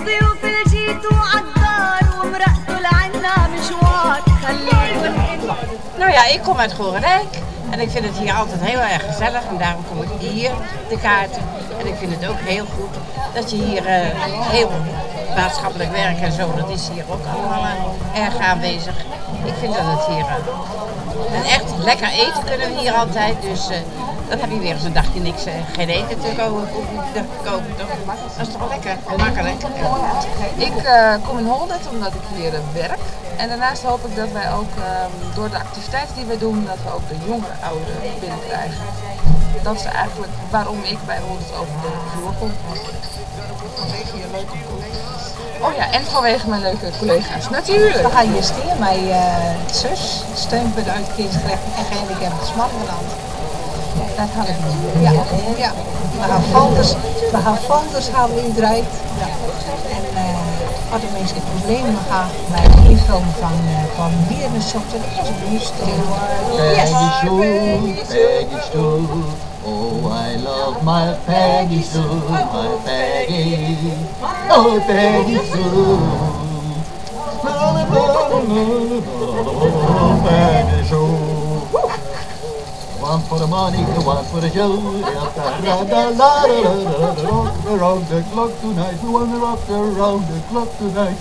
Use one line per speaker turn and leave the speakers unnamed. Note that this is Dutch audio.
الضيوف اللي جيتوا عالدار ومرقتوا لعنا مشوار خليكن.
Nou ja, ik kom uit Gorenijk en ik vind het hier altijd heel erg gezellig en daarom kom ik hier de kaarten. En ik vind het ook heel goed dat je hier heel maatschappelijk werk en zo, dat is hier ook allemaal erg aanwezig. Ik vind dat het hier en echt lekker eten kunnen we hier altijd, dus dan heb je weer eens een dagje niks, geen eten te koken, toch? Dat is toch wel lekker, makkelijk.
Ik kom in Holdet omdat ik hier werk. En daarnaast hoop ik dat wij ook door de activiteiten die wij doen, dat we ook de jongere ouderen binnenkrijgen. Dat is eigenlijk waarom ik bij Holdet over de vloer kom.
Vanwege je leuke boel.
Oh ja, en vanwege mijn leuke collega's, natuurlijk.
We gaan hier steken. Mijn zus steunt bij de uitkeringsgerecht en gehandicapt Smallenland. Dat had ik niet. Ja, ja. We gaan folders gaan we indraaid. Ja. En wat de mensen problemen gaan bij het invullen van dierensoorten, dat is een buurt.
Peggy Sue, oh I love my Peggy Sue, my Peggy, oh Peggy Sue. Peggy Sue. One for the money, one for the show. Rock around the clock tonight. We wanna rock around the clock tonight.